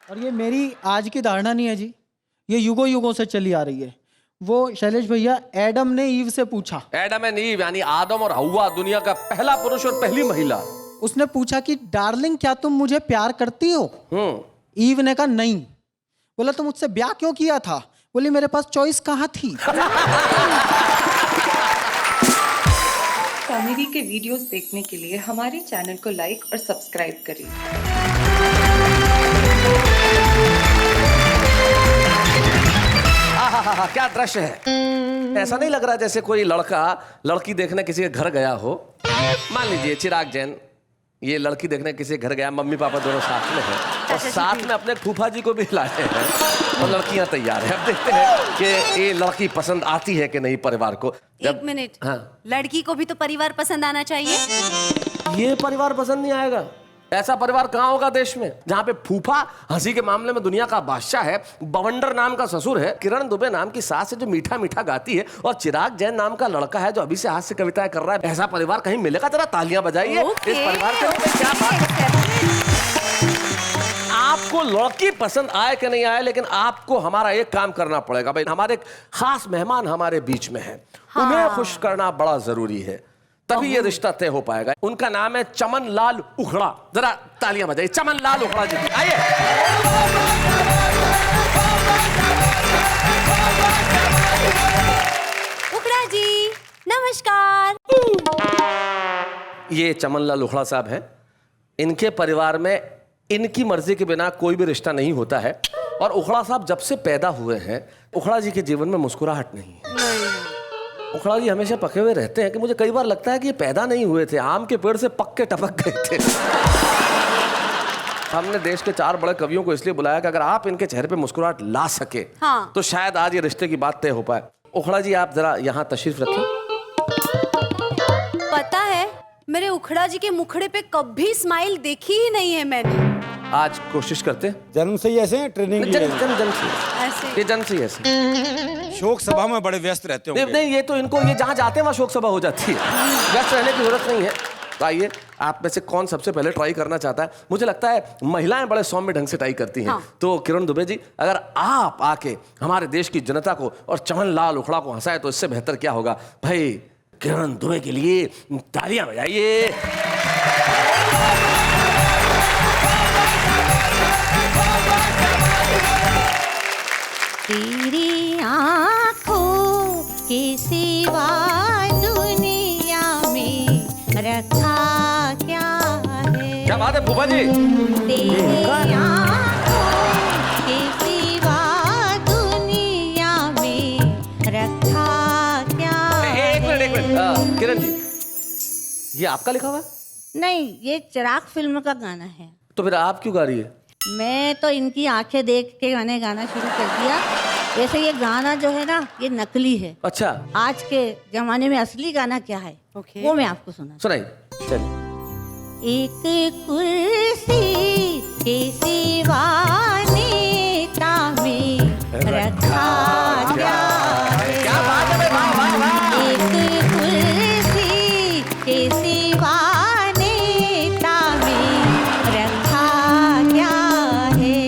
और ये मेरी आज की धारणा नहीं है जी, ये युगों युगों से चली आ रही है। वो शैलेश भैया, एडम ने ईव से पूछा, एडम एंड ईव यानी आदम और हव्वा, दुनिया का पहला पुरुष और पहली महिला। उसने पूछा कि डार्लिंग क्या तुम मुझे प्यार करती हो? ईव ने कहा नहीं। बोला तो मुझसे ब्याह क्यों किया था? बोली मेरे पास चॉइस कहाँ थी। कॉमेडी के वीडियोस देखने के लिए हमारे चैनल को लाइक और सब्सक्राइब करें। क्या दृश्य है। ऐसा नहीं लग रहा जैसे कोई लड़का लड़की देखने किसी के घर गया हो। मान लीजिए चिराग जैन ये लड़की देखने किसी के घर गया, मम्मी पापा दोनों साथ में हैं और साथ में अपने फूफा जी को भी लाए हैं और लड़कियां तैयार है। अब देखते हैं कि ये लड़की पसंद आती है कि नहीं परिवार को। एक मिनट, हाँ। लड़की को भी तो परिवार पसंद आना चाहिए। ये परिवार पसंद नहीं आएगा। ऐसा परिवार कहाँ होगा देश में जहाँ पे फूफा हंसी के मामले में दुनिया का बादशाह है, बवंडर नाम का ससुर है, किरण दुबे नाम की सास है जो मीठा मीठा गाती है और चिराग जैन नाम का लड़का है जो अभी से हास्य कविताएं कर रहा है। ऐसा परिवार कहीं मिलेगा? जरा तालियां बजाइए इस परिवार के लिए। क्या बात है। आपको लड़की पसंद आए कि नहीं आए, लेकिन आपको हमारा एक काम करना पड़ेगा भाई। हमारे एक खास मेहमान हमारे बीच में है, उन्हें खुश करना बड़ा जरूरी है, तभी ये रिश्ता तय हो पाएगा। उनका नाम है चमन लाल उखड़ा। जरा तालियां बजाइए चमन लाल उखड़ा जी। आइए। उखड़ा जी नमस्कार। ये चमन लाल उखड़ा साहब हैं। इनके परिवार में इनकी मर्जी के बिना कोई भी रिश्ता नहीं होता है और उखड़ा साहब जब से पैदा हुए हैं उखड़ा जी के जीवन में मुस्कुराहट नहीं है। उखड़ा जी हमेशा पके हुए रहते हैं कि मुझे कई बार लगता है कि ये पैदा नहीं हुए थे, आम के पेड़ से पक के टपक गए थे। हमने देश के 4 बड़े कवियों को इसलिए बुलाया कि अगर आप इनके चेहरे पे मुस्कुराहट ला सके तो शायद आज ये रिश्ते की बात तय हो पाए। उखड़ा जी आप जरा यहाँ तशरीफ रखें। पता है मेरे उखड़ा जी के मुखड़े पे कभी स्माइल देखी ही नहीं है मैंने। आज कोशिश करते हैं। जन्म से ही ऐसे हैं, ट्रेनिंग ये जन्म से ही ऐसे। शोक सभा में बड़े व्यस्त रहते होंगे। नहीं ये तो इनको ये जहाँ जाते हैं वहाँ शोक सभा हो जाती है, व्यस्त रहने की जरूरत नहीं है। तो आइए, आप में से कौन सबसे पहले ट्राई करना चाहता है? मुझे लगता है महिलाएं बड़े सौम्य ढंग से ट्राई करती हैं। तो किरण दुबे जी, अगर आप आके हमारे देश की जनता को और चमन लाल उखड़ा को हंसाए तो इससे बेहतर क्या होगा भाई। किरण दुबे के लिए तालियां बजाइए। तेरी आँखों के सिवा दुनिया में रखा क्या है? क्या बात है फूफा जी। तेरी आँखों के सिवा दुनिया में रखा क्या है? एक मिनट किरण जी, ये आपका लिखा हुआ है? नहीं, ये चिराग फिल्म का गाना है। तो फिर आप क्यों गा रही है? मैं तो इनकी आंखें देख के गाना शुरू कर दिया। वैसे ये गाना जो है ना, ये नकली है। अच्छा, आज के जमाने में असली गाना क्या है वो मैं आपको सुनाइए। चलिए। एक कुर्सी के सिवा नेता में रखा क्या है? क्या बात है, वाह वाह वाह। एक कुर्सी के सिवा नेता में रखा क्या है?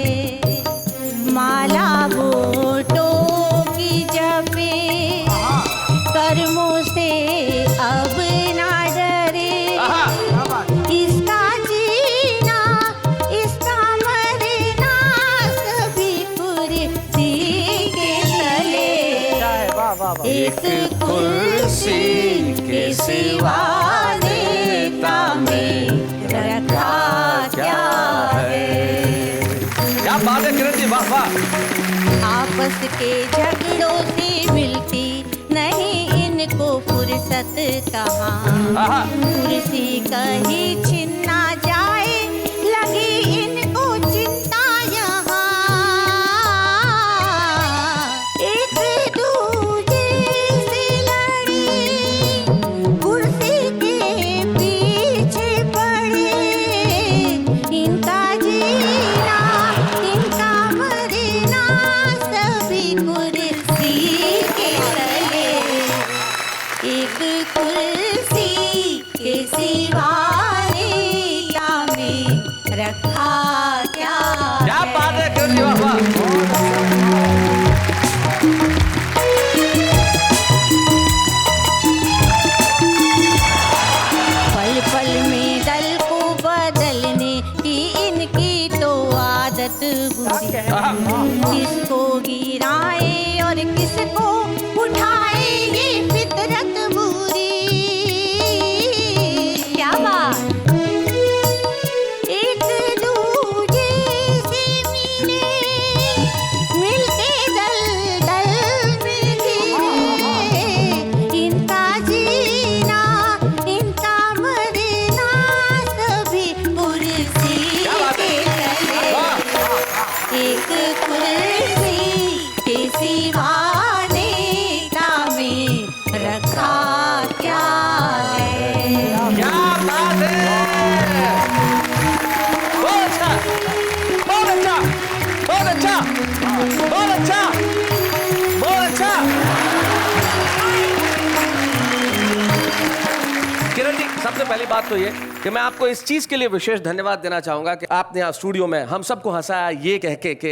माला वोटों की जपे कर्मों से अब ना डरे। इसका जीना इसका मरना सभी कुर्सी के तले। एक कुर्सी के सिवा नेता में रखा क्या है? क्या बात है किरण जी, वाह वाह। आपस के झगड़ों से मिलती नहीं इनको फुर्सत कहाँ। कुर्सी कहीं छिन्ना जाए लगी इनको चिंता यहाँ। एक दूजे से लड़ी कुर्सी के पीछे पड़े। इनका जीना इनका मरना सभी कुर्सी के तले। एक कुर्सी के सिवा आदत बुरी, किसको गिराए और किसको उठाए ये फितरत बुरी। क्या बात। एक दूजे से मिले, मिलके दल दल में गिरे, इनका जीना इनका मरना सभी कुर्सी के तले। एक कुर्सी के सिवा नेता में रखा क्या है। क्या बात है, बहुत अच्छा, बहुत अच्छा, बहुत अच्छा, बहुत अच्छा, बहुत अच्छा। किरण जी, सबसे पहली बात तो ये कि मैं आपको इस चीज के लिए विशेष धन्यवाद देना चाहूंगा कि आपने यहाँ स्टूडियो में हम सबको हंसाया ये कह के कि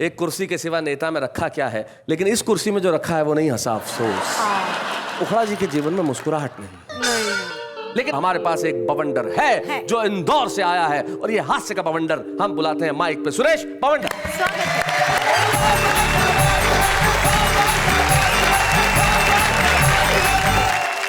एक कुर्सी के सिवा नेता में रखा क्या है, लेकिन इस कुर्सी में जो रखा है वो नहीं हंसा, अफसोस। उखड़ा जी के जीवन में मुस्कुराहट नहीं, लेकिन हमारे पास एक बवंडर है जो इंदौर से आया है, और ये हास्य का बवंडर हम बुलाते हैं माइक पे, सुरेश बवंडर।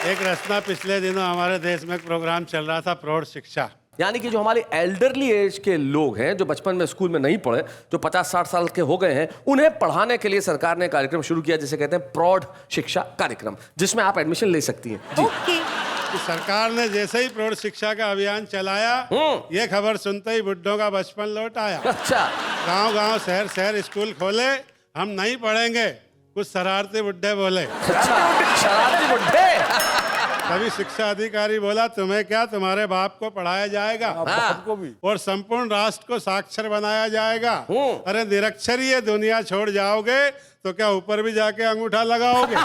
एक रचना पिछले दिनों हमारे देश में एक प्रोग्राम चल रहा था, प्रौढ़ शिक्षा। यानी कि जो हमारे एल्डरली एज के लोग हैं, जो बचपन में स्कूल में नहीं पढ़े, जो 50-60 साल के हो गए हैं, उन्हें पढ़ाने के लिए सरकार ने कार्यक्रम शुरू किया जिसे कहते हैं प्रौढ़ शिक्षा कार्यक्रम, जिसमें आप एडमिशन ले सकती हैं। जी। ओके। कि सरकार ने जैसे ही प्रौढ़ शिक्षा का अभियान चलाया, ये खबर सुनते ही बुड्ढों का बचपन लौट आया। अच्छा। गांव-गांव, शहर-शहर स्कूल खोले, हम नहीं पढ़ेंगे, कुछ शरारती बुड्ढे बोले। अच्छा, शरारती बुड्ढे। तभी शिक्षा अधिकारी बोला, तुम्हें क्या, तुम्हारे बाप को पढ़ाया जाएगा और संपूर्ण राष्ट्र को साक्षर बनाया जाएगा। अरे निरक्षर ये दुनिया छोड़ जाओगे तो क्या ऊपर भी जाके अंगूठा लगाओगे?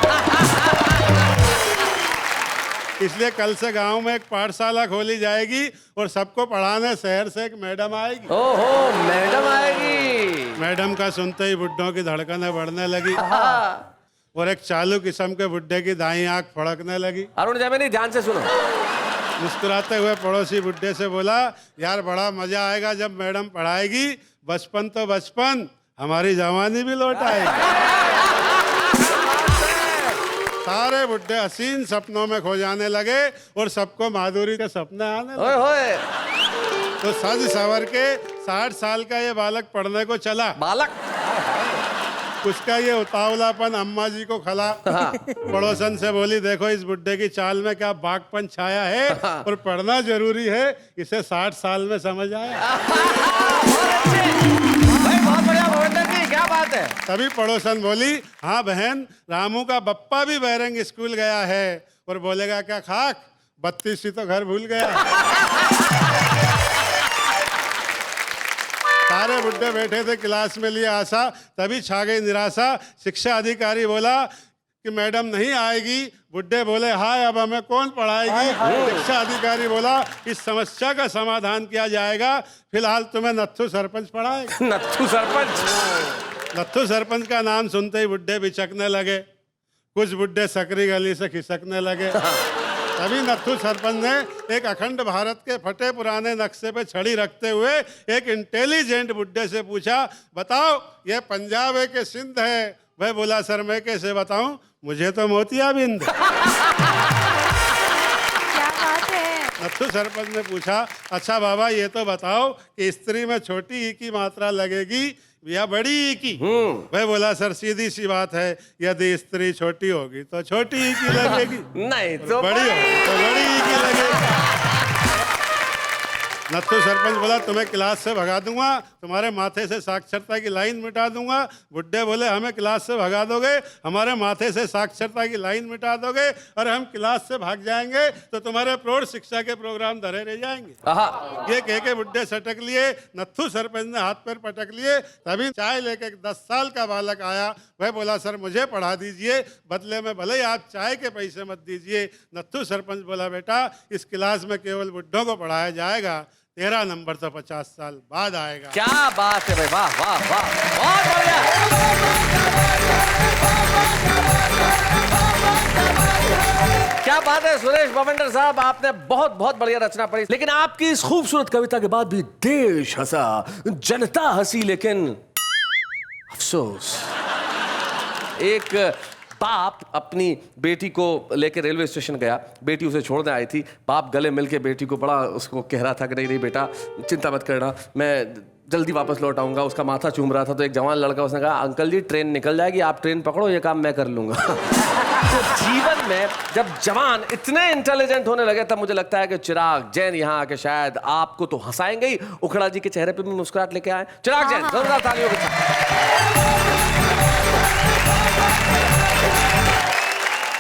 इसलिए कल से गांव में एक पाठशाला खोली जाएगी और सबको पढ़ाने शहर से एक मैडम आएगी। ओहो, मैडम आएगी। मैडम का सुनते ही बुड्ढों की धड़कनें बढ़ने लगी और एक चालू किस्म के बुड्ढे की दाईं आंख फड़कने लगी। अरुण जैमिनी, ध्यान से सुनो। मुस्कुराते हुए पड़ोसी बुड्ढे से बोला, यार बड़ा मजा आएगा जब मैडम पढ़ाएगी, बचपन तो बचपन, हमारी जवानी भी लौट आएगी। सारे बुड्ढे हसीन सपनों में खो जाने लगे और सबको माधुरी के सपने आने लगे। ओए होए। तो सज सवर के 60 साल का ये बालक पढ़ने को चला। बालक। उसका ये उतावलापन अम्मा जी को खला। पड़ोसन से बोली, देखो इस बुड्ढे की चाल में क्या बागपन छाया है और पढ़ना जरूरी है, इसे 60 साल में समझ आया। बहुत बढ़िया बवंडर जी, क्या बात है। तभी पड़ोसन बोली, हाँ बहन, रामू का बप्पा भी बैरंग स्कूल गया है और बोलेगा क्या खाक, 32 ही तो घर भूल गया। सारे बुड्ढे बैठे थे क्लास में लिए आशा, तभी छा गई निराशा। शिक्षा अधिकारी बोला कि मैडम नहीं आएगी। बुड्ढे बोले, हाय अब हमें कौन पढ़ाएगी? शिक्षा अधिकारी बोला, इस समस्या का समाधान किया जाएगा, फिलहाल तुम्हें नत्थू सरपंच पढ़ाएगा। नत्थू सरपंच। नत्थू सरपंच का नाम सुनते ही बुड्ढे बिचकने लगे, कुछ बुड्ढे सकरी गली से खिसकने लगे। तभी नत्थू सरपंच ने एक अखंड भारत के फटे पुराने नक्शे पे छड़ी रखते हुए एक इंटेलिजेंट बुड्ढे से पूछा, बताओ ये पंजाब है कि सिंध है? वह बोला, सर मैं कैसे बताऊं, मुझे तो मोतियाबिंद। क्या बात है। नत्थू सरपंच ने पूछा, अच्छा बाबा ये तो बताओ कि स्त्री में छोटी ई की मात्रा लगेगी या बड़ी ई की? वह बोला, सर सीधी सी बात है, यदि स्त्री छोटी होगी तो छोटी ई की लगेगी, नहीं तो बड़ी होगी तो बड़ी ई की लगेगी। नत्थू सरपंच बोला, तुम्हें क्लास से भगा दूंगा, तुम्हारे माथे से साक्षरता की लाइन मिटा दूंगा। बुड्ढे बोले, हमें क्लास से भगा दोगे, हमारे माथे से साक्षरता की लाइन मिटा दोगे, और हम क्लास से भाग जाएंगे तो तुम्हारे प्रौढ़ शिक्षा के प्रोग्राम धरे रह जाएंगे। ये कह के बुड्ढे सटक लिए। नत्थू सरपंच ने हाथ पैर पटक लिए। तभी चाय लेके एक 10 साल का बालक आया। वह बोला, सर मुझे पढ़ा दीजिए, बदले में भले ही आप चाय के पैसे मत दीजिए। नत्थू सरपंच बोला, बेटा इस क्लास में केवल बुड्ढों को पढ़ाया जाएगा, तेरा नंबर तो 50 साल बाद आएगा। क्या बात है भाई, वाह वाह वाह, बहुत बढ़िया। क्या क्या बात है सुरेश बवंडर साहब, आपने बहुत बहुत बढ़िया रचना पढ़ी, लेकिन आपकी इस खूबसूरत कविता के बाद भी देश हंसा, जनता हंसी, लेकिन अफसोस। एक बाप अपनी बेटी को लेकर रेलवे स्टेशन गया, बेटी उसे छोड़ने आई थी। बाप गले मिल के बेटी को बड़ा उसको कह रहा था कि नहीं नहीं बेटा चिंता मत करना, मैं जल्दी वापस लौट आऊंगा। उसका माथा चूम रहा था तो एक जवान लड़का उसने कहा अंकल जी ट्रेन निकल जाएगी, आप ट्रेन पकड़ो, ये काम मैं कर लूंगा। तो जीवन में जब जवान इतने इंटेलिजेंट होने लगे तब मुझे लगता है कि चिराग जैन यहाँ आके शायद आपको तो हंसाएंगे ही, उखड़ा जी के चेहरे पे भी मुस्कुराहट लेके आए। चिराग जैन जोरदार तालियों के साथ।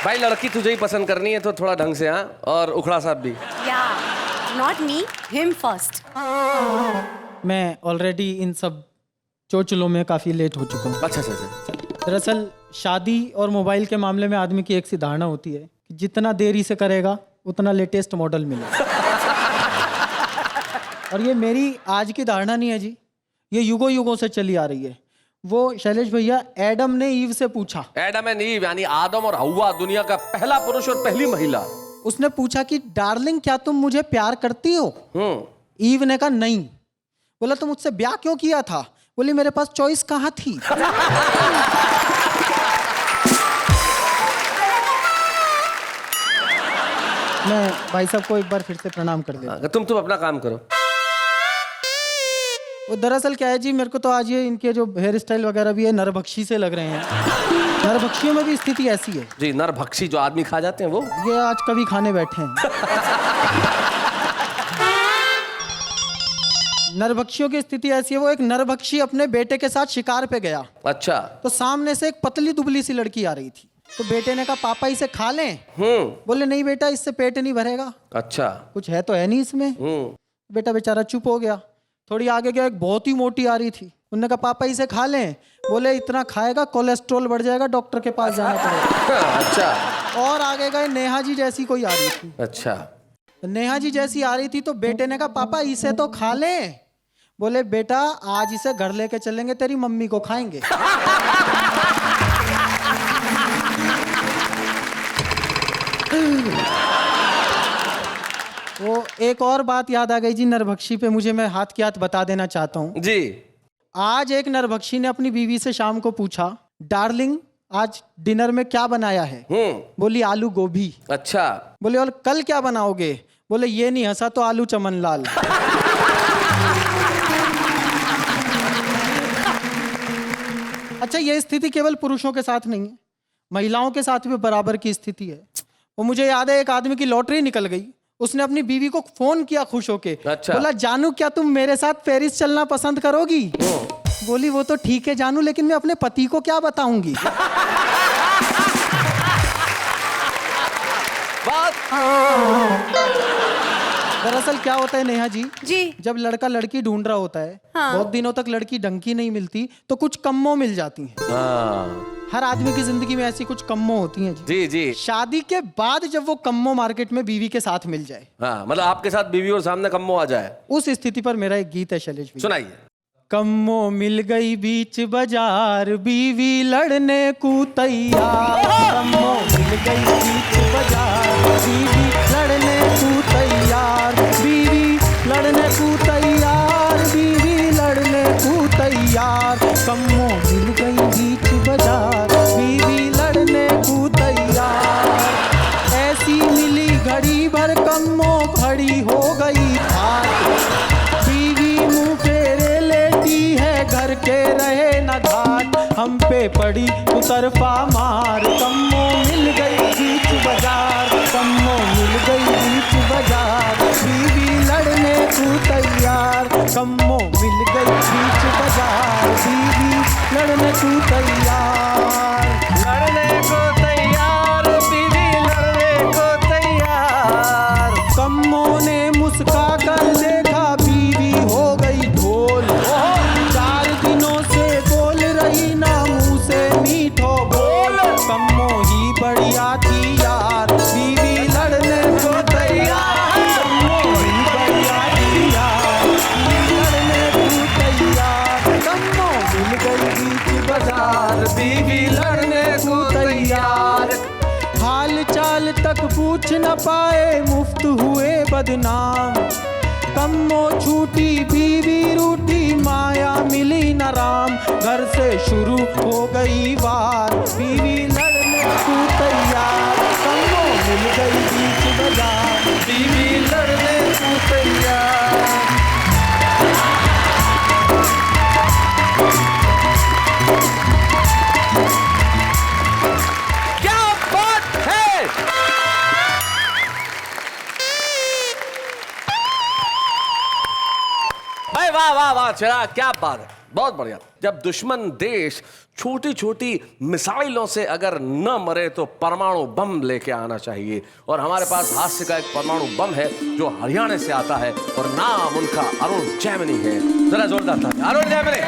भाई लड़की तुझे ही पसंद करनी है तो थोड़ा ढंग से, हाँ, और उखड़ा साहब भी। या नॉट मी, हिम फर्स्ट। मैं ऑलरेडी इन सब चोचलों में काफ़ी लेट हो चुका हूँ। अच्छा अच्छा अच्छा। दरअसल शादी और मोबाइल के मामले में आदमी की एक सी धारणा होती है कि जितना देरी से करेगा उतना लेटेस्ट मॉडल मिलेगा। और ये मेरी आज की धारणा नहीं है जी, ये युगों युगों से चली आ रही है। वो शैलेश भैया, एडम ने ईव से पूछा, एडम एंड ईव यानी आदम और हव्वा, दुनिया का पहला पुरुष और पहली महिला। उसने पूछा कि डार्लिंग क्या तुम मुझे प्यार करती हो? ईव ने कहा नहीं। बोला तो मुझसे ब्याह क्यों किया था? बोली मेरे पास चॉइस कहाँ थी। मैं भाई साहब को एक बार फिर से प्रणाम कर देता। तुम अपना काम करो। वो दरअसल क्या है जी, मेरे को तो आज ये इनके जो हेयर स्टाइल वगैरह भी है नरभक्षी से लग रहे हैं। नरभक्षियों में भी स्थिति ऐसी है जी, नरभक्षी जो आदमी खा जाते हैं वो, ये आज कभी खाने बैठे हैं। नरभक्षियों की स्थिति ऐसी है, वो एक नरभक्षी अपने बेटे के साथ शिकार पे गया। अच्छा। तो सामने से एक पतली दुबली सी लड़की आ रही थी, तो बेटे ने कहा पापा इसे खा लें? बोले नहीं बेटा, इससे पेट नहीं भरेगा। अच्छा। कुछ है तो है नहीं इसमें। बेटा बेचारा चुप हो गया। थोड़ी आगे गया, एक बहुत ही मोटी आ रही थी, उन्होंने कहा पापा इसे खा लें? बोले इतना खाएगा कोलेस्ट्रॉल बढ़ जाएगा, डॉक्टर के पास जाना पड़ेगा। अच्छा। और आगे गए, नेहा जी जैसी कोई आ रही थी। अच्छा। नेहा जी जैसी आ रही थी तो बेटे ने कहा पापा इसे तो खा लें? बोले बेटा आज इसे घर लेके चलेंगे, तेरी मम्मी को खाएंगे। वो एक और बात याद आ गई जी नरभक्षी पे, मुझे मैं हाथ की हाथ बता देना चाहता हूँ जी। आज एक नरभक्षी ने अपनी बीवी से शाम को पूछा, डार्लिंग आज डिनर में क्या बनाया है? बोली आलू गोभी। अच्छा। बोले और कल क्या बनाओगे? बोले ये नहीं हंसा तो आलू चमन लाल। अच्छा, ये स्थिति केवल पुरुषों के साथ नहीं है, महिलाओं के साथ भी बराबर की स्थिति है। वो मुझे याद है, एक आदमी की लॉटरी निकल गई, उसने अपनी बीवी को फोन किया खुश होके। अच्छा। बोला जानू क्या तुम मेरे साथ पेरिस चलना पसंद करोगी? बोली वो तो ठीक है जानू, लेकिन मैं अपने पति को क्या बताऊंगी? दरअसल क्या होता है नेहा जी, जब लड़का लड़की ढूंढ रहा होता है, बहुत दिनों तक लड़की ढंग की नहीं मिलती तो कुछ कम्मों मिल जाती हैं। हर आदमी की जिंदगी में ऐसी कुछ कम्मों होती हैं जी जी। शादी के बाद जब वो कम्मो मार्केट में बीवी के साथ मिल जाए, हाँ, मतलब आपके साथ बीवी और सामने कम्मो आ जाए, उस स्थिति पर मेरा एक गीत है शैलेश भैया। सुनाइए। कम्मो मिल गई बीच बाजार, बीवी लड़ने को तैयार। कम्मो मिल गई बीच बाजार, बीवी लड़ने को तैयार। बीवी लड़ने को तैयार, बीवी लड़ने को तैयार। कम्मो मिल गई बीच बाजार, बीवी लड़ने को तैयार। ऐसी मिली घड़ी भर कम्मो खड़ी हो गई थाट। बीवी मुंह फेरे लेटी है, घर के रहे न घाट। हम पे पड़ी उतरफा मार, कम्मो मिल गई बीच बाजार। कम्मो मिल गई बीच बाजार, बीवी लड़ने को तैयार। कम्मो मिल गई बीच बाजार, बीवी लड़ने को तैयार। लड़ने को तैयार, बीवी लड़ने को तैयार। कम्मो ने मुस्का कर देखा, बीवी हो गई ढोल। 4 दिनों से बोल रही ना मुंह से मीठो बोल। कम्मो ही बढ़िया थी यार, बीवी लड़ने को तैयार। कम्मो ही बढ़िया थी यार, बीवी लड़ने को तैयार। कम्मो मिल गई बीच बाजार, बीवी लड़ने को तैयार। हाल चाल तक पूछ न पाए, मुफ्त हुए बदनाम। कम्मो छूटी बीवी रूठी, माया मिली न राम। घर से शुरू हो गई वार, बीवी लड़ने को तैयार। कम्मो मिल गई बीच बाजार, बीवी लड़ने को तैयार। क्या बात है! भाई वाह वाह वाह चिराग, क्या बात है, बहुत बढ़िया। जब दुश्मन देश छोटी छोटी मिसाइलों से अगर न मरे तो परमाणु बम लेके आना चाहिए, और हमारे पास हास्य का एक परमाणु बम है जो हरियाणा से आता है और नाम उनका अरुण जैमिनी है। जरा जोरदार था अरुण जैमिनी।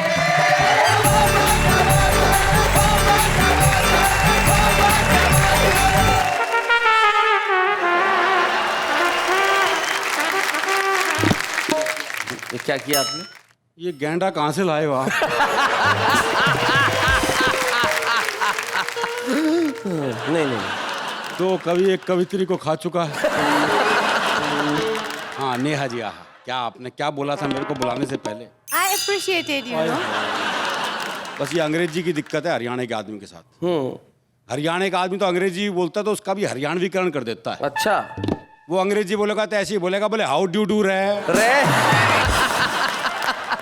ये क्या किया आपने? ये गेंडा कहाँ से लाए हो आप? नहीं नहीं, तो कभी एक कवित्री को खा चुका है। हाँ नेहा जी, आहा क्या आपने क्या बोला था मेरे को बुलाने से पहले? I appreciated you know. बस ये अंग्रेजी की दिक्कत है हरियाणा के आदमी के साथ। हरियाणा का आदमी तो अंग्रेजी बोलता है तो उसका भी हरियाणवीकरण कर देता है। अच्छा, वो अंग्रेजी बोलेगा तो ऐसे ही बोलेगा, बोले हाउ डू डू रहे।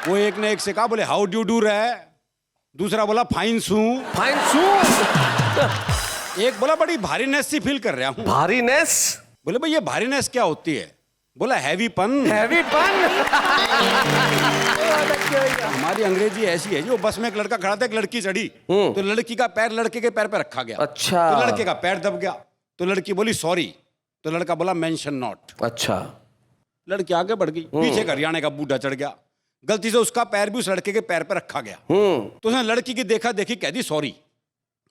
वो एक ने एक से कहा, बोले हाउ डू डू रहे। दूसरा बोला फाइन सू। फाइन सू। एक बोला बड़ी भारीनेस सी फील कर रहा हूँ। भारीनेस? बोले भाई ये भारीनेस क्या होती है? बोला हैवी पन। हैवी पन। हमारी अंग्रेजी ऐसी है, जो बस में एक लड़का खड़ा था, एक लड़की चढ़ी, तो लड़की का पैर लड़के के पैर पे रखा गया। अच्छा। तो लड़के का पैर दब गया, तो लड़की बोली सॉरी, तो लड़का बोला मेंशन नॉट। अच्छा। लड़की आगे बढ़ गई, पीछे हरियाणा का बूढ़ा चढ़ गया, गलती से उसका पैर भी उस लड़के के पैर पे रखा गया। तो उसने लड़की की देखा देखी कह दी सॉरी।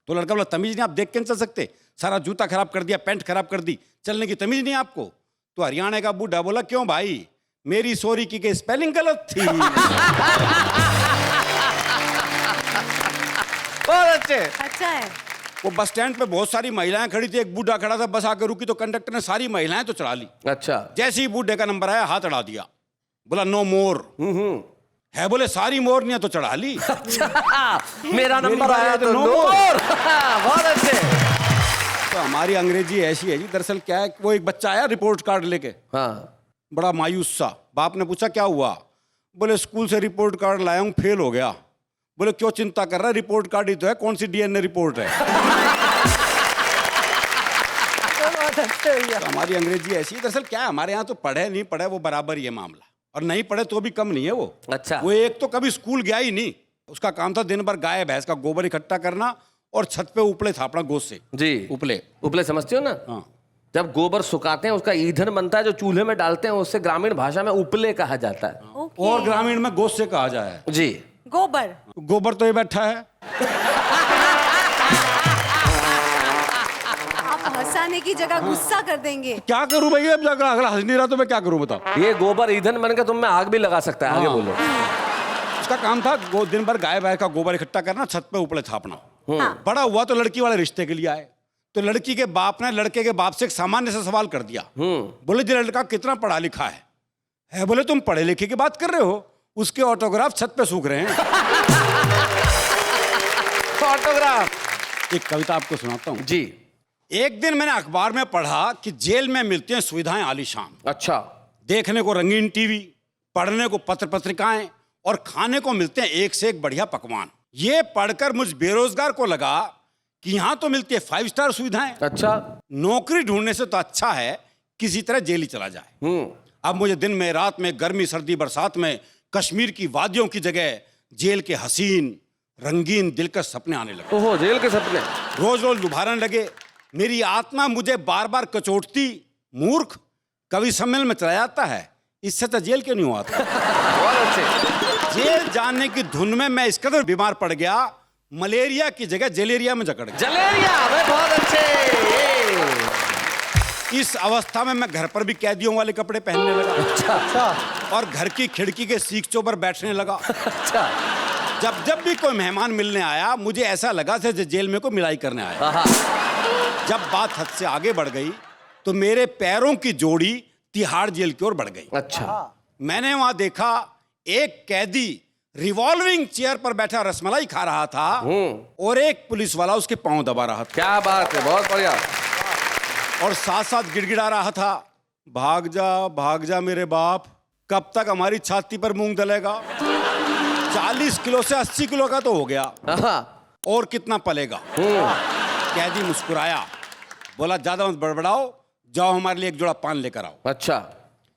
तो लड़का बोला तमीज नहीं, आप देख के नहीं चल सकते, सारा जूता खराब कर दिया, पैंट खराब कर दी, चलने की तमीज नहीं आपको? तो हरियाणा का बूढ़ा बोला क्यों भाई, मेरी सॉरी की स्पेलिंग गलत थी। बहुत अच्छे। अच्छा है। वो बस स्टैंड पे बहुत सारी महिलाएं खड़ी थी, एक बूढ़ा खड़ा था, बस आके रुकी तो कंडक्टर ने सारी महिलाएं तो चढ़ा ली। अच्छा। जैसे ही बूढ़े का नंबर आया हाथ अड़ा दिया, बोला नो मोर। है बोले सारी मोर नहीं है तो चढ़ा ली। अच्छा, मेरा नंबर आया तो नो नो मोर। मोर। बहुत अच्छे। तो हमारी अंग्रेजी ऐसी है जी। दरअसल क्या है, वो एक बच्चा आया रिपोर्ट कार्ड लेके, हाँ। बड़ा मायूस सा। बाप ने पूछा क्या हुआ? बोले स्कूल से रिपोर्ट कार्ड लाया हूँ, फेल हो गया। बोले क्यों चिंता कर रहा है, रिपोर्ट कार्ड ही तो है, कौन सी डीएनए रिपोर्ट है। तो हमारी अंग्रेजी ऐसी है। दरअसल क्या है, हमारे यहाँ तो पढ़े नहीं पढ़े वो बराबर ही है मामला, और नहीं पढ़े तो भी कम नहीं है वो। अच्छा। वो एक तो कभी स्कूल गया ही नहीं, उसका काम था दिन भर गाय भैंस का गोबर इकट्ठा करना और छत पे उपले थापना गोश्त से। जी। उपले उपले समझते हो ना? हाँ। जब गोबर सुखाते हैं उसका ईंधन बनता है जो चूल्हे में डालते हैं, उससे ग्रामीण भाषा में उपले कहा जाता है। Okay. और ग्रामीण में गोश्त से कहा जाए। जी। गोबर। गोबर तो ये बैठा है। आप हंसाने की जगह गुस्सा कर देंगे। क्या करूं भैया, अब जाकर अगर हंस नहीं रहा तो मैं क्या करूं बताओ। ये गोबर ईंधन बनकर तुम में आग भी लगा सकता है। आगे हाँ। बोलो। उसका काम था दिन भर गाय भैंस का गोबर इकट्ठा करना, छत पे उपले थापना। हाँ। बड़ा हुआ तो लड़की वाले रिश्ते के लिए आए, तो लड़की के बाप ने लड़के के बाप से एक सामान्य सा सवाल कर दिया। बोले जी लड़का कितना पढ़ा लिखा है? बोले तुम पढ़े लिखे की बात कर रहे हो, उसके ऑटोग्राफ छत पे सूख रहे हैं। ऑटोग्राफ। एक कविता आपको सुनाता हूँ। जी। एक दिन मैंने अखबार में पढ़ा कि जेल में मिलती हैं सुविधाएं आलीशान। अच्छा। देखने को रंगीन टीवी, पढ़ने को पत्र पत्रिकाएं, और खाने को मिलते हैं एक से एक बढ़िया पकवान। ये पढ़कर मुझ बेरोजगार को लगा कि यहाँ तो मिलती है 5 स्टार सुविधाएं। अच्छा। नौकरी ढूंढने से तो अच्छा है किसी तरह जेल ही चला जाए। अब मुझे दिन में रात में, गर्मी सर्दी बरसात में, कश्मीर की वादियों की जगह जेल के हसीन रंगीन दिलकश सपने आने लगे। ओहो, जेल के सपने रोज रोज लुभाने लगे। मेरी आत्मा मुझे बार बार कचोटती, मूर्ख कवि सम्मेलन में चला जाता है, इससे तो जेल क्यों नहीं हुआ था। बहुत अच्छे। जेल जाने की धुन में मैं इस कदर बीमार पड़ गया, मलेरिया की जगह जलेरिया में जकड़ गया। जलेरिया, वे बहुत अच्छे। इस अवस्था में मैं घर पर भी कैदियों वाले कपड़े पहनने लगा। अच्छा। और घर की खिड़की के सीखचों पर बैठने लगा। अच्छा। जब जब भी कोई मेहमान मिलने आया, मुझे ऐसा लगा जैसे जेल में कोई मिलाई करने आया। जब बात हद से आगे बढ़ गई तो मेरे पैरों की जोड़ी तिहाड़ जेल की ओर बढ़ गई। अच्छा। मैंने वहां देखा एक कैदी रिवॉल्विंग चेयर पर बैठा रसमलाई खा रहा था और एक पुलिस वाला उसके पांव दबा रहा था। क्या बात है, बहुत बढ़िया। और साथ साथ गिड़गिड़ा रहा था, भाग जा मेरे बाप, कब तक हमारी छाती पर मूंग दलेगा? 40 किलो से 80 किलो का तो हो गया, और कितना पलेगा? कैदी मुस्कुराया, बोला ज्यादा मत बड़बड़ाओ, जाओ हमारे लिए एक जोड़ा पान लेकर आओ। अच्छा।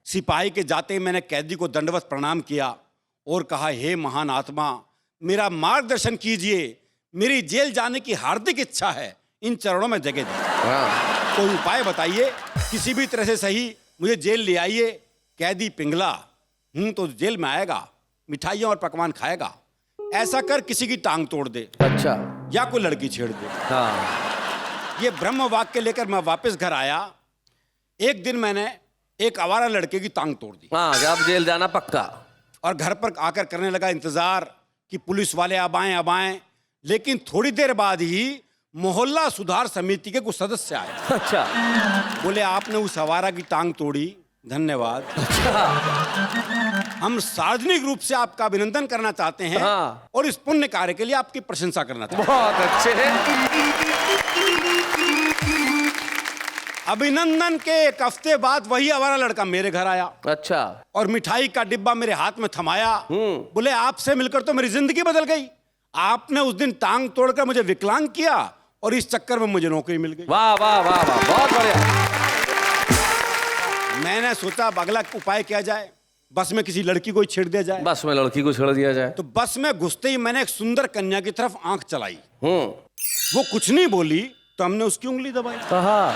सिपाही के जाते ही मैंने कैदी को दंडवत प्रणाम किया और कहा, हे महान आत्मा, मेरा मार्गदर्शन कीजिए, मेरी जेल जाने की हार्दिक इच्छा है, इन चरणों में जगह दी। कोई उपाय बताइए, किसी भी तरह से सही मुझे जेल ले आइए। कैदी पिंगला, तो जेल में आएगा, मिठाइयाँ और पकवान खाएगा, ऐसा कर किसी की टांग तोड़ दे। अच्छा। या कोई लड़की छेड़ दे। हाँ। ये ब्रह्म वाक्य लेकर मैं वापस घर आया। एक दिन मैंने एक आवारा लड़के की टांग तोड़ दी। हाँ, अब जेल जाना पक्का। और घर पर आकर करने लगा इंतजार कि पुलिस वाले अब आएं। लेकिन थोड़ी देर बाद ही मोहल्ला सुधार समिति के कुछ सदस्य आए। अच्छा। बोले, आपने उस आवारा की टांग तोड़ी, धन्यवाद। अच्छा। हम सार्वजनिक रूप से आपका अभिनंदन करना चाहते हैं। हाँ। और इस पुण्य कार्य के लिए आपकी प्रशंसा करना चाहते हैं। बहुत अच्छे हैं। अभिनंदन के एक हफ्ते बाद वही आवारा लड़का मेरे घर आया। अच्छा। और मिठाई का डिब्बा मेरे हाथ में थमाया। बोले, आपसे मिलकर तो मेरी जिंदगी बदल गई। आपने उस दिन टांग तोड़कर मुझे विकलांग किया और इस चक्कर में मुझे नौकरी मिल गई। वाह वाह वाह वाह, बहुत बढ़िया। मैंने सोचा अब अगला उपाय क्या जाए, बस में किसी लड़की को ही छेड़ दिया जाए। बस में लड़की को छेड़ दिया जाए। तो बस में घुसते ही मैंने एक सुंदर कन्या की तरफ आंख चलाई। वो कुछ नहीं बोली तो हमने उसकी उंगली दबाई। कहा?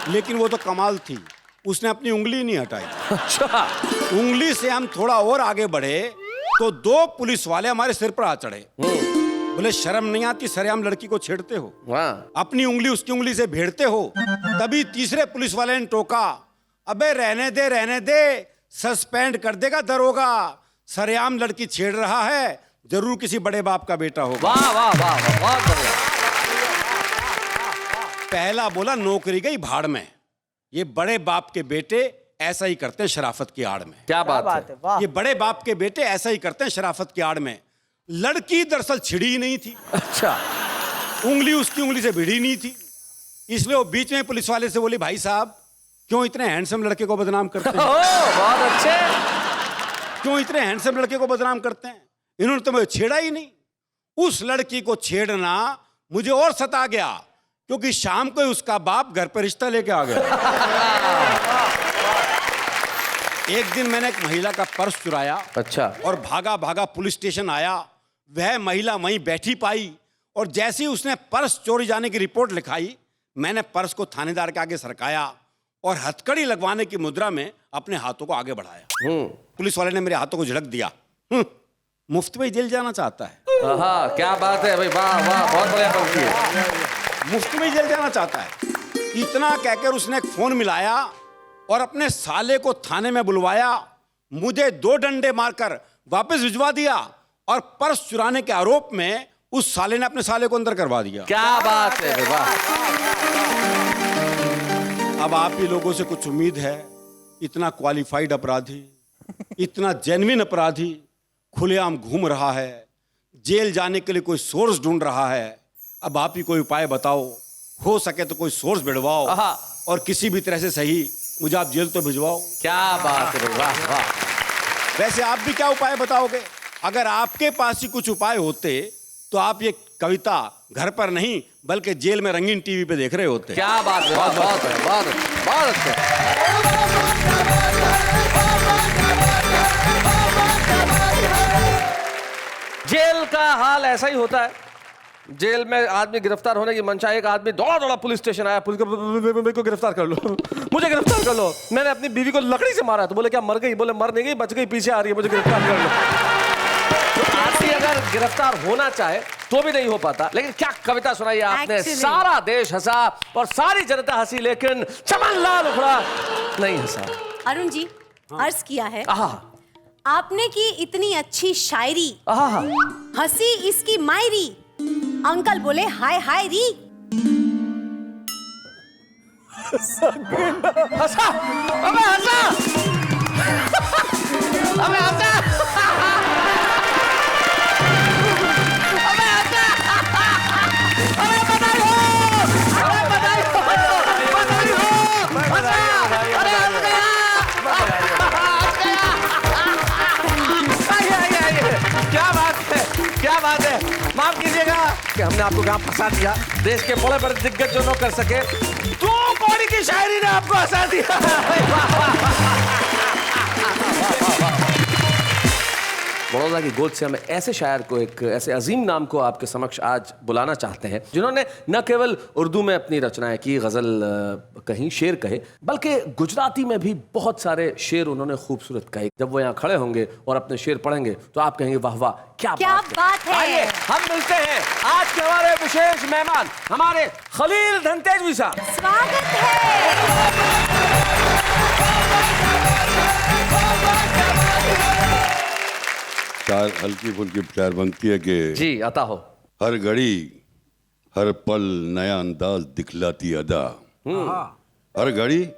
लेकिन वो तो कमाल थी, उसने अपनी उंगली नहीं हटाई। अच्छा। उंगली से हम थोड़ा और आगे बढ़े तो 2 पुलिस वाले हमारे सिर पर आ चढ़े। बोले, शर्म नहीं आती, सरेआम लड़की को छेड़ते हो, अपनी उंगली उसकी उंगली से भेड़ते हो। तभी तीसरे पुलिस वाले ने टोका, अबे रहने दे, सस्पेंड कर देगा दरोगा, सरेआम लड़की छेड़ रहा है, जरूर किसी बड़े बाप का बेटा होगा। वाह वाह वाह वाह, बहुत बढ़िया। पहला बोला, नौकरी गई भाड़ में, ये बड़े बाप के बेटे ऐसा ही करते हैं शराफत की आड़ में। क्या बात है। ये बड़े बाप के बेटे ऐसा ही करते हैं शराफत की आड़ में। लड़की दरअसल छिड़ी ही नहीं थी। अच्छा। उंगली उसकी उंगली से भिड़ी नहीं थी, इसलिए वो बीच में पुलिस वाले से बोली, भाई साहब क्यों इतने हैंडसम लड़के को बदनाम करते हैं? बहुत अच्छे। क्यों इतने हैंडसम लड़के को बदनाम करते हैं? इन्होंने तो मुझे छेड़ा ही नहीं। उस लड़की को छेड़ना मुझे और सता गया, क्योंकि शाम को ही उसका बाप घर पर रिश्ता लेके आ गया। एक दिन मैंने एक महिला का पर्स चुराया। अच्छा। और भागा भागा पुलिस स्टेशन आया। वह महिला वहीं बैठी पाई और जैसे ही उसने पर्स चोरी जाने की रिपोर्ट लिखाई, मैंने पर्स को थानेदार के आगे सरकाया और हथकड़ी लगवाने की मुद्रा में अपने हाथों को आगे बढ़ाया। पुलिस वाले ने मेरे हाथों को झड़क दिया। मुफ्त में जेल जाना चाहता है। हाँ, क्या बात है भाई, वाह वाह, बहुत बढ़िया पंक्ति है। मुफ्त में जेल जाना चाहता है। इतना कहकर उसने एक फोन मिलाया और अपने साले को थाने में बुलवाया, मुझे 2 डंडे मारकर वापस भिजवा दिया और पर्स चुराने के आरोप में उस साले ने अपने साले को अंदर करवा दिया। क्या बात है, वाह। अब आप ही लोगों से कुछ उम्मीद है। इतना क्वालिफाइड अपराधी, इतना जेन्युइन अपराधी खुलेआम घूम रहा है, जेल जाने के लिए कोई सोर्स ढूंढ रहा है। अब आप ही कोई उपाय बताओ, हो सके तो कोई सोर्स भिड़वाओ और किसी भी तरह से सही मुझे आप जेल तो भिजवाओ। क्या बात है, वाह वाह। वैसे आप भी क्या उपाय बताओगे? अगर आपके पास ही कुछ उपाय होते तो आप ये कविता घर पर नहीं बल्कि जेल में रंगीन टीवी पे देख रहे होते। क्या बात है, बहुत बहुत बहुत अच्छा। जेल का हाल ऐसा ही होता है। जेल में आदमी गिरफ्तार होने की मंशा, एक आदमी दौड़ा दौड़ा पुलिस स्टेशन आया, पुलिस मेरे को गिरफ्तार कर लो, मुझे गिरफ्तार कर लो, मैंने अपनी बीवी को लकड़ी से मारा। तो बोले, क्या मर गई? बोले, मर नहीं गई, बच गई, पीछे आ रही है, मुझे गिरफ्तार कर लो। तो आदमी अगर गिरफ्तार होना चाहे तो भी नहीं हो पाता। लेकिन क्या कविता सुनाई आपने। Actually. सारा देश हंसा और सारी जनता हंसी, लेकिन चमनलाल उखड़ा नहीं हंसा। अरुण जी, अर्ज किया है आहा, आपने की इतनी अच्छी शायरी, आहा, हंसी इसकी मायरी, अंकल बोले हाय हाय री। हंसा, अबे हंसा, अबे हंसा, अबे हंसा, अरे बधाई हो, अरे बधाई हो, बधाई हो, हंसा, अरे हंस गया, क्या बात है, क्या बात है। माफ कीजिएगा कि हमने आपको कहाँ फंसा दिया। देश के बड़े बड़े दिग्गज जो न कर सके, दो कौड़ी की शायरी ने आपको हंसा दिया। बड़ौदा की गोद से हम ऐसे शायर को, एक ऐसे अजीम नाम को आपके समक्ष आज बुलाना चाहते हैं, जिन्होंने न केवल उर्दू में अपनी रचनाएं की, गजल कहीं, शेर कहे, बल्कि गुजराती में भी बहुत सारे शेर उन्होंने खूबसूरत कहे। जब वो यहाँ खड़े होंगे और अपने शेर पढ़ेंगे तो आप कहेंगे वाह वाह, क्या बात है। आइए हम मिलते हैं आज के हमारे विशेष मेहमान, हमारे खलील धनतेजवी साहब। स्वागत है। चार हल्की फुल्की प्यार बनती है कि जी अता हो। हर घड़ी हर पल नया अंदाज दिखलाती अदा, हर घड़ी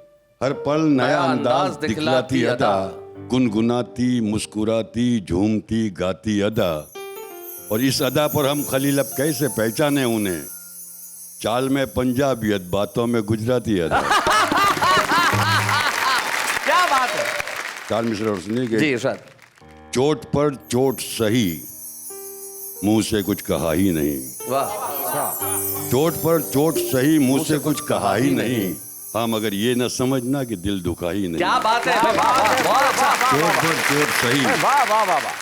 हर पल नया अंदाज दिखलाती अदा, गुनगुनाती मुस्कुराती झूमती गाती अदा। और इस अदा पर हम खलील अब कैसे पहचाने उन्हें, चाल में पंजाबियत बातों में गुजराती अदा। क्या बात है। चार मिसरे और सुनिए कि जी इरशाद। चोट पर चोट सही, मुंह से कुछ कहा ही नहीं। वाह। चोट पर चोट सही, मुंह से कुछ कहा ही नहीं। हाँ मगर ये न समझना कि दिल दुखा ही नहीं। क्या बात है, बहुत अच्छा। चोट पर चोट सही, वाह वाह वाह वाह।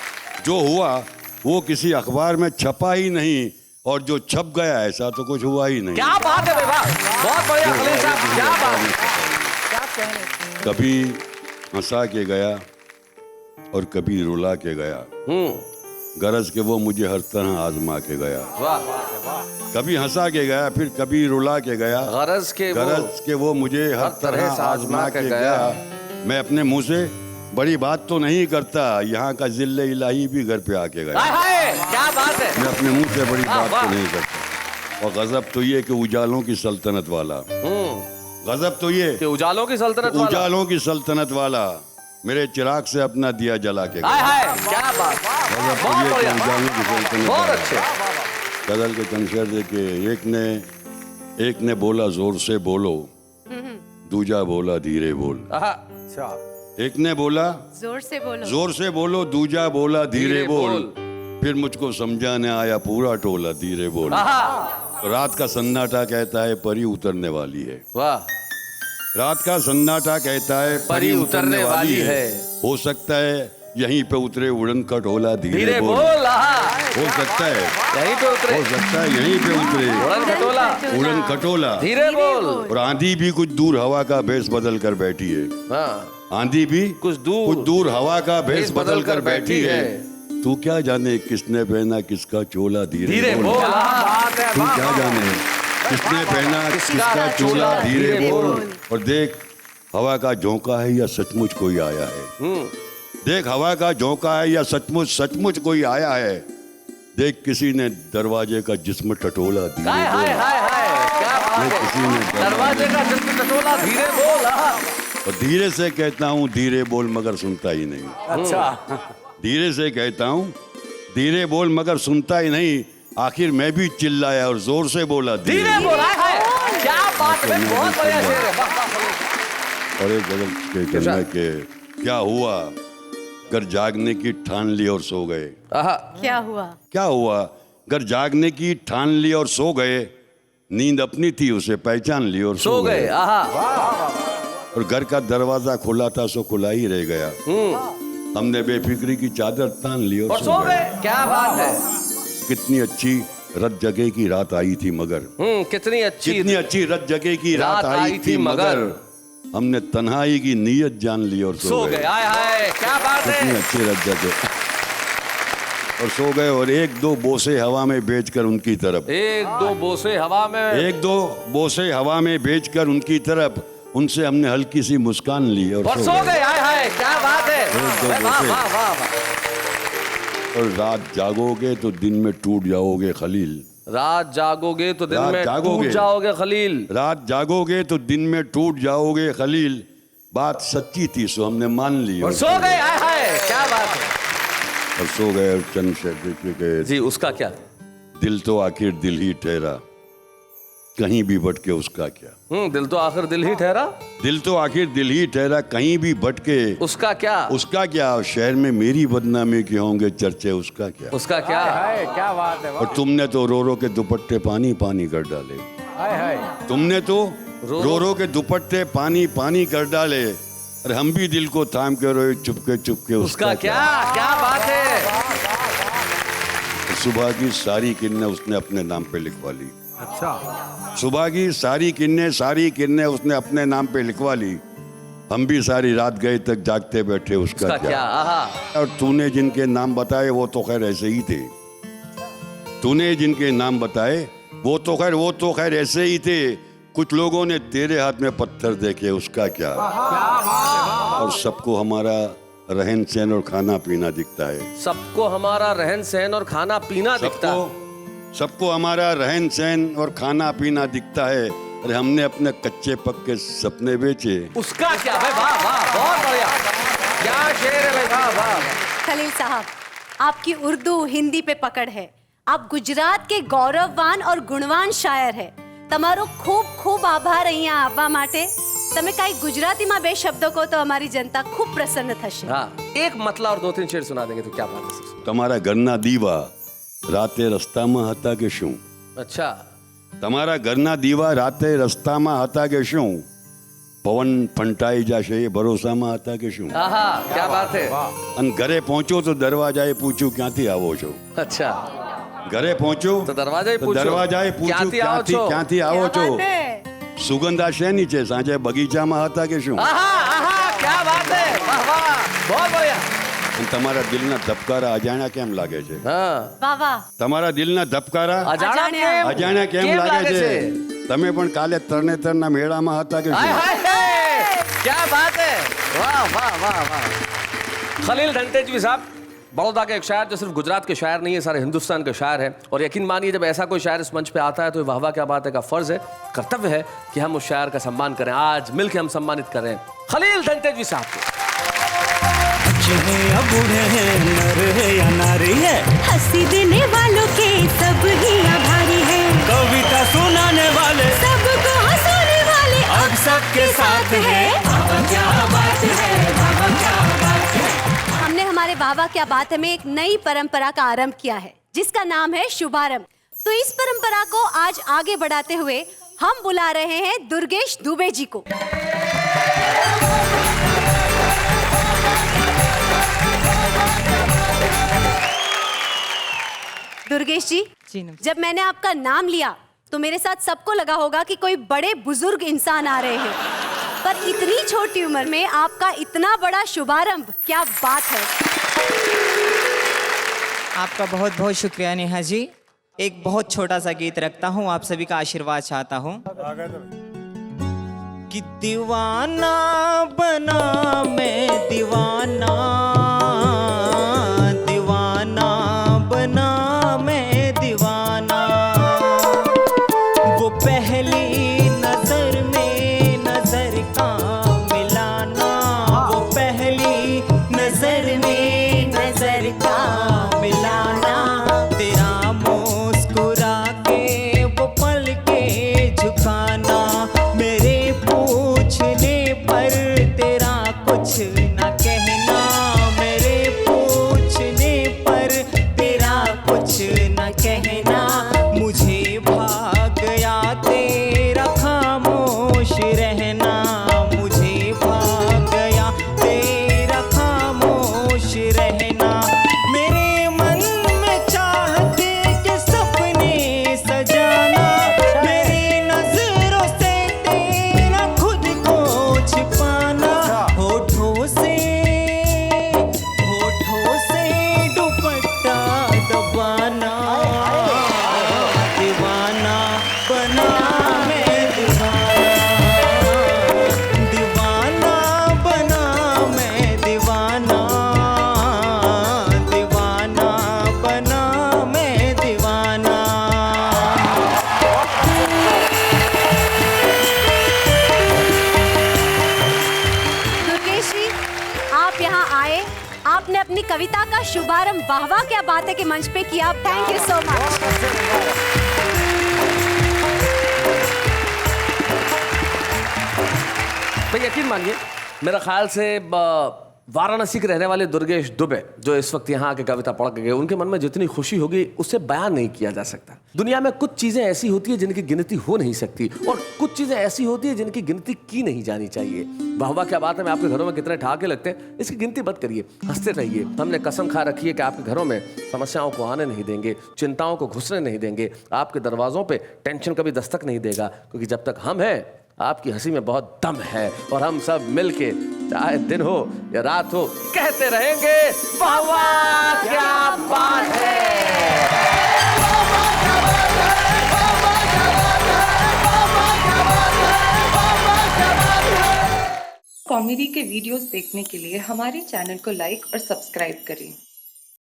जो हुआ वो किसी अखबार में छपा ही नहीं, और जो छप गया ऐसा तो कुछ हुआ ही नहीं। क्या बात है वाह, बहुत बढ़िया खलील साहब, क्या बात है। कभी हंसा के गया और कभी रुला के गया, गरज के वो मुझे हर तरह आजमा के गया। वाह। कभी हंसा के गया फिर कभी रुला के गया, गरज के वो मुझे हर तरह आजमा के गया। मैं अपने मुंह से बड़ी बात तो नहीं करता, यहाँ का जिल्ले इलाही भी घर पे आके गया। क्या बात है। मैं अपने मुंह से बड़ी बात तो नहीं करता। और गजब तो ये कि उजालों की सल्तनत वाला, गजब तो ये कि उजालों की सल्तनत वाला, उजालों की सल्तनत वाला मेरे चिराग से अपना दिया जला के गया। क्या बात। गजब तो ये कि उजालों की सल्तनत बहुत वाला। अच्छे। गजल के चंद शेर देखे, एक ने बोला जोर से बोलो, दूजा बोला धीरे बोल। एक ने बोला जोर से बोलो, दूजा बोला धीरे बोल। फिर मुझको समझाने आया पूरा टोला, धीरे बोल। रात का सन्नाटा कहता है परी उतरने वाली है। वाह। रात का सन्नाटा कहता है परी उतरने वाली है। हो सकता है यहीं पे उतरे उड़न खटोला, धीरे बोल। हो सकता है यहीं पे उतरे, हो सकता है यहीं पे उतरे उड़न खटोला, धीरे बोल। और आंधी भी कुछ दूर हवा का भेष बदल कर बैठी है। आंधी भी कुछ दूर हवा का भेष बदल कर बैठी है। तू क्या जाने किसने पहना किसका चोला, धीरे बोल। तू क्या जाने किसने पहना किसका चोला, धीरे बोल। और देख हवा का झोंका है या सचमुच कोई आया है। देख हवा का झोंका है या सचमुच कोई आया है। देख किसी ने दरवाजे का जिस्म टटोला, धीरे बोल। किसी ने दरवाजे का जिस्म टटोला, धीरे बोल। और धीरे से कहता हूँ धीरे बोल मगर सुनता ही नहीं। अच्छा। धीरे से कहता हूँ धीरे बोल मगर सुनता ही नहीं। आखिर मैं भी चिल्लाया और जोर से बोला, धीरे बोल। क्या बात है, बहुत बढ़िया शेर है। और एक गजल के कहना कि क्या हुआ अगर जागने की ठान ली और सो गए। क्या हुआ अगर जागने की ठान ली और सो गए, नींद अपनी थी उसे पहचान ली और सो गए। और घर का दरवाजा खुला था सो खुला ही रह गया। हमने बेफिक्री की चादर तान ली और सो गए। क्या बात है। कितनी अच्छी रत जगह की रात आई थी मगर, कितनी अच्छी रत जगह की रात आई थी मगर, हमने तन्हाई की नीयत जान ली और सो गए। क्या बात है। कितनी अच्छी रत जगह और सो गए। और एक दो बोसे हवा में बेचकर उनकी तरफ, एक दो बोसे हवा में बेचकर उनकी तरफ, उनसे हमने हल्की सी मुस्कान ली और सो गए। क्या बात है। और रात जागोगे तो दिन में टूट जाओगे खलील, रात जागोगे तो दिन रात में जागोगे। टूट जाओगे खलील। रात जागोगे तो दिन में टूट जाओगे खलील। बात सच्ची थी सो हमने मान ली और सो गए। हाय हाय, क्या बात है। और सो गए चंद्रशेखर के जी, उसका क्या? दिल तो आखिर दिल ही ठहरा, कहीं भी भटके उसका क्या। दिल तो आखिर दिल ही ठहरा, दिल तो आखिर दिल ही ठहरा, कहीं भी भटके उसका क्या? उसका क्या। और शहर में मेरी बदनामी के होंगे चर्चे, उसका क्या। उसका क्या? क्या बात है। और तुमने तो रो रो के दुपट्टे पानी पानी कर डाले। हाय हाय। तुमने तो रो रो के दुपट्टे पानी पानी कर डाले, और हम भी दिल को थाम के रोए चुपके चुपके, उसका क्या? क्या बात है। सुबह की सारी किरणें उसने अपने नाम पे लिखवा ली। अच्छा। सुबह की सारी किरणें उसने अपने नाम पे लिखवा ली। हम भी सारी रात गए तक जागते बैठे, उसका क्या। आहा। और तूने जिनके नाम बताए वो तो खैर ऐसे ही थे। तूने जिनके नाम बताए वो तो खैर ऐसे ही थे। कुछ लोगों ने तेरे हाथ में पत्थर देखे, उसका क्या। और सबको हमारा रहन सहन और खाना पीना दिखता है। सबको हमारा रहन सहन और खाना पीना दिखता है। सबको हमारा रहन सहन और खाना पीना दिखता है। अरे हमने अपने कच्चे पक्के सपने बेचे, उसका क्या। भाई वाह वाह, बहुत बढ़िया, क्या शेर है भाई, वाह वाह। खलील साहब, आपकी उर्दू हिंदी पे पकड़ है। आप गुजरात के गौरववान और गुणवान शायर है। તમારો ખૂબ ખૂબ આભાર અહીંયા આવવા માટે। તમે કાંઈ ગુજરાતીમાં બે શબ્દો કહો તો અમારી જનતા ખૂબ પ્રસન્ન થશે। हाँ, एक मतला और 2-3 शेर सुना देंगे तो क्या बात है। તમારા ઘરના દીવા રાતે રસ્તામાં હતા કે શું। अच्छा। તમારા ઘરના દીવા રાતે રસ્તામાં હતા કે શું। પવન ફંટાઈ જશે એ ભરોસામાં હતા કે શું। आहा, क्या बात है। અને ઘરે પહોંચો તો દરવાજાએ પૂછ્યું ક્યાંથી આવો છો। अच्छा, ઘરે પહોંચો तो दरवाजे તો દરવાજાએ પૂછ્યું ક્યાંથી આવો છો। સુગંધ આ શેની છે, સાંજે બગીચામાં હતા કે શું। आहा, आहा, क्या बात है, वाह वाह, बहुत बढ़िया। અને તમારા દિલના ધબકારા અજાણ્યા કેમ લાગે છે। हाँ, વાહ વાહ। તમારા દિલના ધબકારા અજાણ્યા કેમ લાગે છે। તમે પણ કાલે તરણેતરના મેળામાં હતા કે हाय શું। हाय हाय, क्या बात है, वाह वाह वाह वाह। खलील धनतेजवी साहब, बड़ौदा के एक शायर जो सिर्फ गुजरात के शायर नहीं है, सारे हिंदुस्तान के शायर हैं। और यकीन मानिए जब ऐसा कोई शायर इस मंच पे आता है तो वाह वाह क्या बात है का फर्ज है, कर्तव्य है कि हम उस शायर का सम्मान करें। आज मिलकर हम सम्मानित कर रहे हैं खलील धनतेजवी साहब को। बच्चे हैं या बूढ़े हैं, नर है या नारी है, हंसी देने वालों के सब ही आभारी है। कविता सुनाने वाले सबको हंसाने वाले अब सबके साथ है। बाबा क्या बात है, बाबा क्या बात है। हमने हमारे बाबा क्या बात है में एक नई परंपरा का आरंभ किया है जिसका नाम है शुभारंभ। तो इस परंपरा को आज आगे बढ़ाते हुए हम बुला रहे हैं दुर्गेश दुबे जी को। दुर्गेश जी, जब मैंने आपका नाम लिया तो मेरे साथ सबको लगा होगा कि कोई बड़े बुजुर्ग इंसान आ रहे हैं, पर इतनी छोटी उम्र में आपका इतना बड़ा शुभारंभ, क्या बात है। आपका बहुत बहुत शुक्रिया नेहा जी। एक बहुत छोटा सा गीत रखता हूँ, आप सभी का आशीर्वाद चाहता हूँ। कि दीवाना बना मैं दीवाना, दीवाना बना मैं दीवाना, वो पहली नजर में नजर का मिलाना, वो पहली नजर में नजर का मिलाना, तेरा मुस्कुरा के वो पल के झुकाना, मेरे पूछने पर तेरा कुछ न कहना, कविता का शुभारंभ वाह वाह क्या बात है के मंच पे किया। Thank you so much. तो यकीन मानिए, मेरा ख्याल से वाराणसी के रहने वाले दुर्गेश दुबे जो इस वक्त यहाँ आके कविता पढ़ के गए, उनके मन में जितनी खुशी होगी उससे बयान नहीं किया जा सकता। दुनिया में कुछ चीजें ऐसी होती है जिनकी गिनती हो नहीं सकती और कुछ चीजें ऐसी होती है जिनकी गिनती की नहीं जानी चाहिए। वाह वाह क्या बात है में आपके घरों में कितने ठहाके लगते हैं, इसकी गिनती मत करिए, हंसते रहिए। हमने कसम खा रखी है कि आपके घरों में समस्याओं को आने नहीं देंगे, चिंताओं को घुसने नहीं देंगे, आपके दरवाजों पे टेंशन कभी दस्तक नहीं देगा, क्योंकि जब तक हम हैं आपकी हंसी में बहुत दम है और हम सब मिलके चाहे दिन हो या रात हो कहते रहेंगे वाह वाह क्या बात है। कॉमेडी के वीडियोस देखने के लिए हमारे चैनल को लाइक और सब्सक्राइब करें।